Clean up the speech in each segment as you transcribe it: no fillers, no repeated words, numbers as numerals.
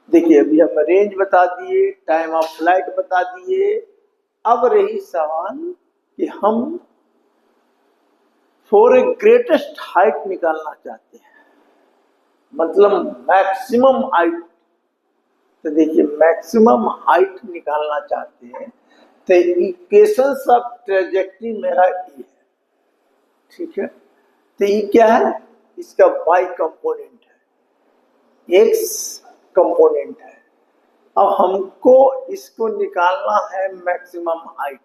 देखिए अभी हम रेंज बता दिए, टाइम ऑफ फ्लाइट बता दिए। अब रही सवाल कि हम फॉर ए ग्रेटेस्ट हाइट निकालना चाहते हैं, मतलब मैक्सिमम हाइट। तो देखिए मैक्सिमम हाइट निकालना चाहते हैं तो इक्वेशंस ऑफ ट्रेजेक्टरी मेरा ये है, ठीक है। तो ये क्या है, इसका y कंपोनेंट है, x कंपोनेंट है। अब हमको इसको निकालना है मैक्सिमम हाइट।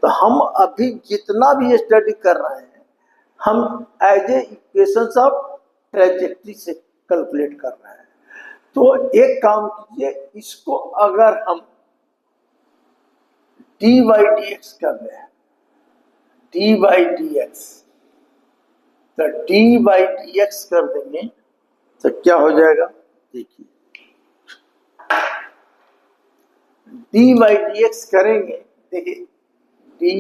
तो हम अभी जितना भी स्टडी कर रहे हैं हम as a equations of trajectory से कैलकुलेट कर रहे हैं। तो एक काम कीजिए, इसको अगर हम dy dx कर रहे हैं, dy dx, तो dy dx कर देंगे तो क्या हो जाएगा, देखिए dy dx करेंगे, देखिए dy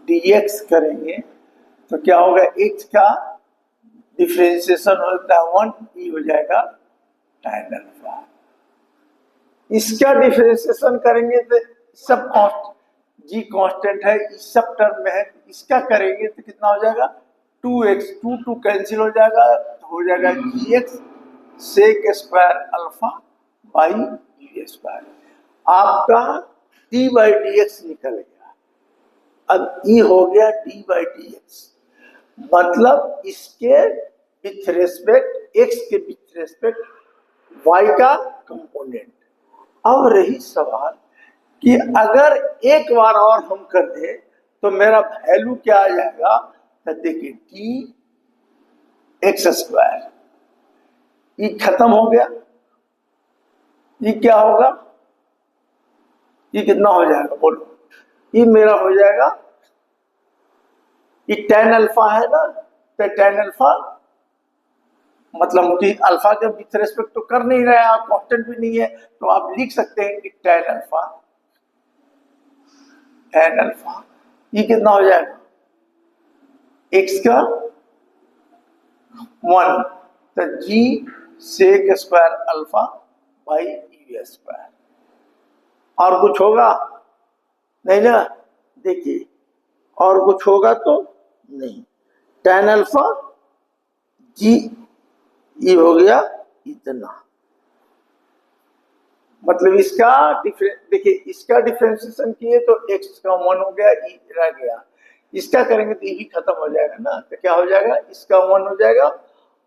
dx करेंगे तो क्या होगा, x का डिफरेंशिएशन होता है 1, e हो जाएगा tan अल्फा। इसका डिफरेंशिएशन करेंगे तो सब जी कांस्टेंट है, इस सब टर्म में है। इसका करेंगे तो कितना हो जाएगा, 2x, 2 कैंसिल हो जाएगा तो हो जाएगा gx sec square alpha by d square. आपका डी बाई डी एक्स निकल गया। अब ये हो गया डी बाई डी एक्स, मतलब इसके विथ रेस्पेक्ट एक्स के विथ रेस्पेक्ट वाई का कंपोनेंट। अब रही सवाल कि अगर एक बार और हम कर दे तो मेरा वैल्यू क्या आ जाएगा, तो देखिए डी एक्स स्क्वायर, ये खत्म हो गया, ये क्या होगा, ये कितना हो जाएगा बोलो, ये मेरा हो जाएगा, ये tan अल्फा है ना, तो tan अल्फा मतलब कि अल्फा के विथ रेस्पेक्ट तो कर नहीं रहे आप, कांस्टेंट भी नहीं है, तो आप लिख सकते हैं कि tan अल्फा ये कितना हो जाएगा, x का 1, तो g sec square alpha by you square. और कुछ होगा नहीं ना, देखिए और कुछ होगा तो नहीं, tan अल्फा जी ये हो गया इतना, मतलब इसका देखिए इसका डिफरेंशिएशन किए तो x का 1 हो गया, ई रह गया, इसका करेंगे तो ये भी खत्म हो जाएगा ना, तो क्या हो जाएगा, इसका 1 हो जाएगा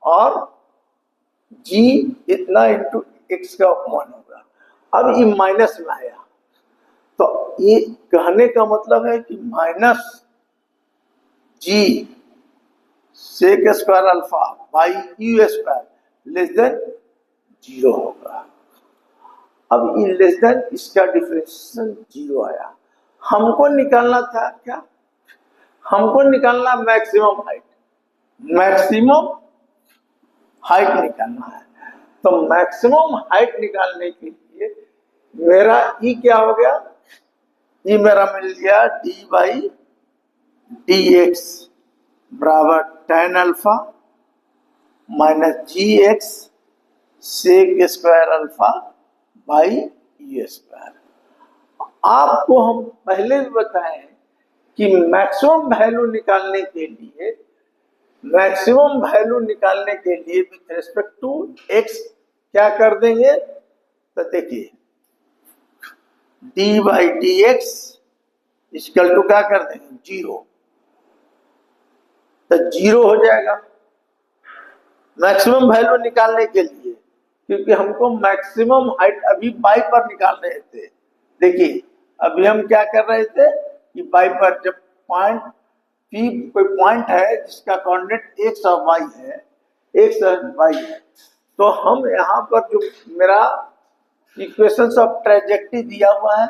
और g इतना इंटू x का 1 होगा। अब ये माइनस में आया, तो ये कहने का मतलब है कि minus g sec square alpha by you square less than 0 होगा। अब ये लेस देन इसका डिफरेंशिएशन 0 आया। हमको निकालना था क्या, हमको निकालना मैक्सिमम हाइट, मैक्सिमम हाइट निकालना है। तो मैक्सिमम हाइट निकालने के लिए मेरा ई क्या हो गया, ये मेरा मिल गया डी बाई डी एक्स बराबर tan alpha minus g x sec square alpha by you square. आपको हम पहले भी बताए कि मैक्सिमम वैल्यू निकालने के लिए, मैक्सिमम वैल्यू निकालने के लिए विथ रेस्पेक्ट टू एक्स क्या कर देंगे, तो देखिए d by d x equal to क्या कर देंगे 0, तो 0 हो जाएगा मैक्सिमम वैल्यू निकालने के लिए, क्योंकि हमको मैक्सिमम हाइट अभी बाई पर निकाल रहे थे। देखिए अभी हम क्या कर रहे थे कि बाई पर जब पॉइंट पी कोई पॉइंट है जिसका कोऑर्डिनेट एक्स और वाई है, एक्स और वाई है, तो हम यहाँ पर जो मेरा इक्वेशंस ऑफ ट्रेजेक्टरी दिया हुआ है,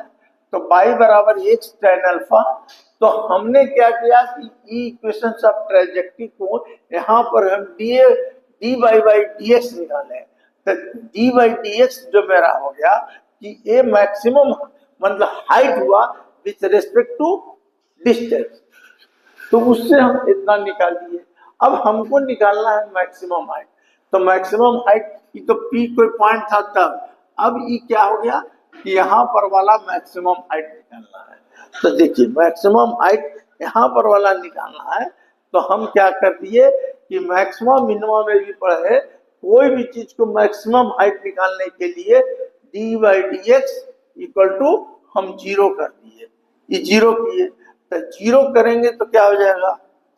तो बाई बराबर एक्स tan अल्फा, तो हमने क्या किया कि इक्वेशंस ऑफ ट्रेजेक्टरी को यहाँ पर हम D by by d x निकाले, तो डी बाई डी एक्स जो मेरा हो गया कि ये मैक्सिमम मतलब हाइट हुआ विथ रेस्पेक्ट टू डिस्टेंस, तो उससे हम इतना निकाल दिए। अब हमको निकालना है मैक्सिमम हाइट, तो मैक्सिमम हाइट की तो पी कोई पॉइंट था तब, अब ये क्या हो गया कि यहाँ पर वाला मैक्सिमम हाइट निकालना है। तो देखिए मैक्सिमम हाइट यहाँ पर वाला निकालना है, तो हम क्या कर दिए कि मैक्सिमम मिनिमम में भी पढ़े, कोई भी चीज को मैक्सिमम हाइट निकालने के लिए d by d x equal to हम जीरो कर दिए, ये जीरो किए। तो जीरो करेंगे तो क्या हो जाएगा,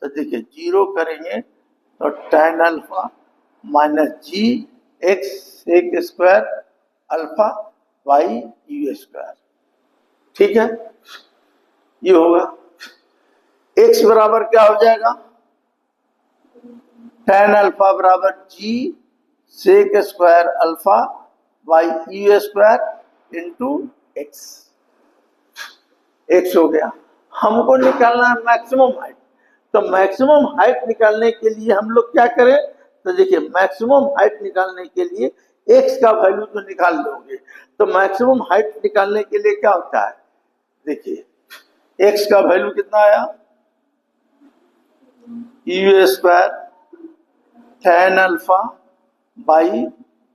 तो देखिए जीरो करेंगे तो tan alpha minus g x sec square alpha by you square, ठीक है, ये होगा। x बराबर क्या हो जाएगा, tan अल्फा बराबर G sec square alpha by you square into X, X हो गया। हमको निकालना है मैक्सिमम हाइट, तो मैक्सिमम हाइट निकालने के लिए हम लोग क्या करें, तो देखिए मैक्सिमम हाइट निकालने के लिए एक्स का वैल्यू तो निकाल लोगे, तो मैक्सिमम हाइट निकालने के लिए क्या होता है, देखिए एक्स का वैल्यू कितना आया, u square tan alpha by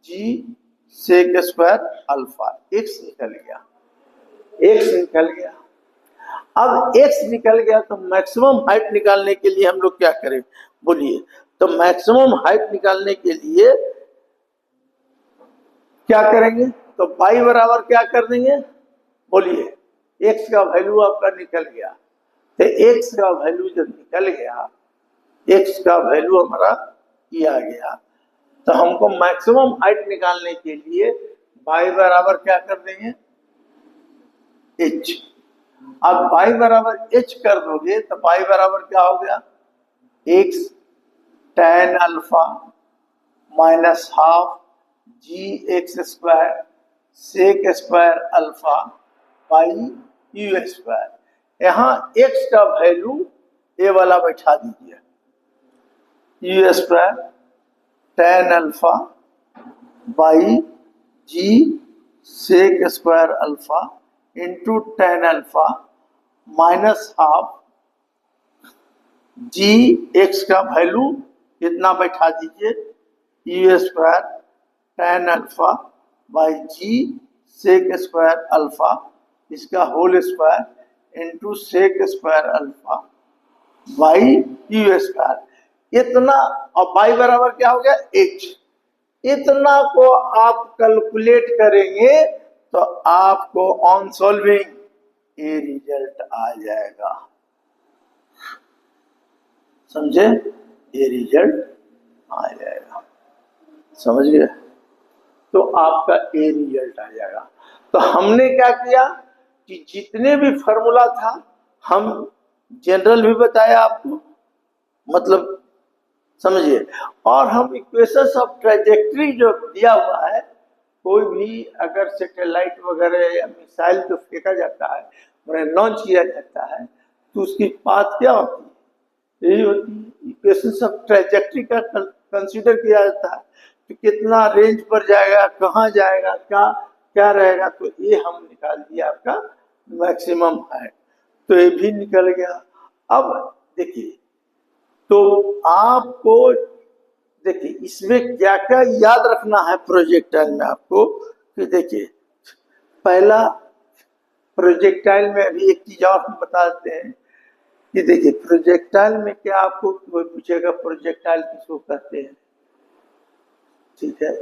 ji sec square alpha, x निकल गया, एक्स निकल गया। अब x निकल गया तो मैक्सिमम हाइट निकालने के लिए हम लोग क्या करें, बोलिए। तो मैक्सिमम हाइट निकालने के लिए क्या करेंगे, तो y बराबर क्या कर देंगे, बोलिए। x का वैल्यू आपका निकल गया, तो x का वैल्यू जब निकल गया, x का वैल्यू हमारा ये आ गया, तो हमको मैक्सिमम हाइट निकालने के लिए y बराबर क्या कर देंगे, h। अब y बराबर h कर दोगे तो y बराबर क्या हो गया, x tan alpha minus half G X square sec square alpha by you square. यहाँ x का वैल्यू ए वाला बैठा दीजिए, U square tan alpha by ji sec square alpha into tan alpha minus half G X का value कितना बैठा दीजिए, U square tan alpha by ji sec square alpha, इसका whole square into sec square alpha by you square, इतना। और by बराबर क्या हो गया, एच। इतना को आप कैलकुलेट करेंगे तो आपको ऑन सॉल्विंग ये रिजल्ट आ जाएगा, समझे, ये रिजल्ट आ जाएगा, समझ गए, तो आपका ए रिजल्ट आ जाएगा। तो हमने क्या किया कि जितने भी फॉर्मूला था हम जनरल भी बताया आपको, मतलब समझिए, और हम इक्वेशंस ऑफ ट्रैजेक्टरी जो दिया हुआ है, कोई भी अगर सैटेलाइट वगैरह या मिसाइल जो फेंका जाता है, लॉन्च किया जाता है, तो उसकी पाथ क्या होती है, यही होती है, इक्वेशंस ऑफ ट्रैजेक्टरी का कंसीडर किया जाता है, तो कितना रेंज पर जाएगा, कहाँ जाएगा, क्या क्या रहेगा, तो ये हम निकाल दिया आपका मैक्सिमम है, तो ये भी निकल गया। अब देखिए, तो आपको देखिए इसमें क्या क्या याद रखना है प्रोजेक्टाइल में आपको, कि देखिए पहला प्रोजेक्टाइल में अभी एक चीज और हम बताते हैं कि देखिए प्रोजेक्टाइल में क्या, आपको कोई पूछेगा प्रोजेक्टाइल किसको कहते हैं, ठीक है,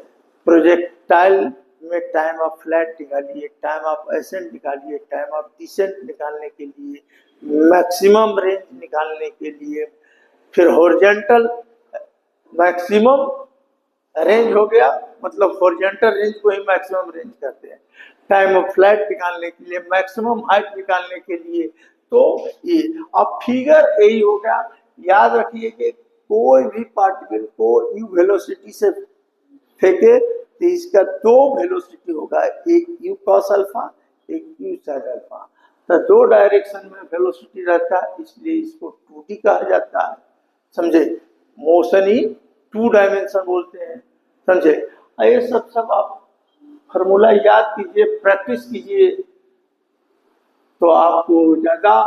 प्रोजेक्टाइल में टाइम ऑफ फ्लाइट निकालिए, टाइम ऑफ एसेंट निकालिए, टाइम ऑफ डिसेंट निकालने के लिए, मैक्सिमम रेंज निकालने के लिए, फिर हॉरिजॉन्टल मैक्सिमम रेंज हो गया, मतलब हॉरिजॉन्टल रेंज को ही मैक्सिमम रेंज कहते हैं, टाइम ऑफ फ्लाइट निकालने के लिए, मैक्सिमम हाइट निकालने के लिए, तो ये अब फिगर यही हो गया। याद रखिए कि कोई भी पार्टिकल को यू वेलोसिटी से फेंके तो इसका दो वेलोसिटी होगा, एक यू कॉस अल्फा, एक यू साइन अल्फा, तो दो डायरेक्शन में वेलोसिटी रहता है, इसलिए इसको 2D कहा जाता है, समझे, मोशन ही 2 डायमेंशन बोलते हैं, समझे। ये सब आप फॉर्मूला याद कीजिए, प्रैक्टिस कीजिए, तो आपको ज्यादा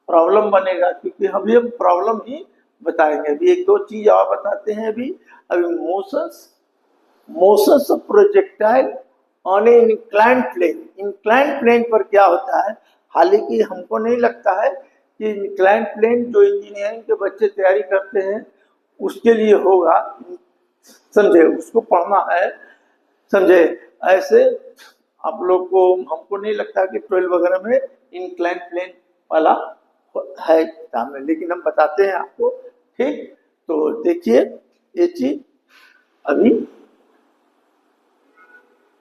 प्रॉब्लम बनेगा, क्योंकि हम ये प्रॉब्लम ही बताएंगे। अभी एक दो चीज और बताते हैं। अभी motions of projectile on a inclined plane. Inclined plane पर क्या होता है, हालांकि हमको नहीं लगता है कि इंक्लाइंड प्लेन जो इंजीनियरिंग के बच्चे तैयारी करते हैं उसके लिए होगा, समझे, उसको पढ़ना है, समझे। ऐसे आप लोग को, हमको नहीं लगता कि 12 वगैरह में इंक्लाइंड प्लेन वाला है किताब में, लेकिन हम बताते हैं आपको। ठीक, तो देखिए ये चीज अभी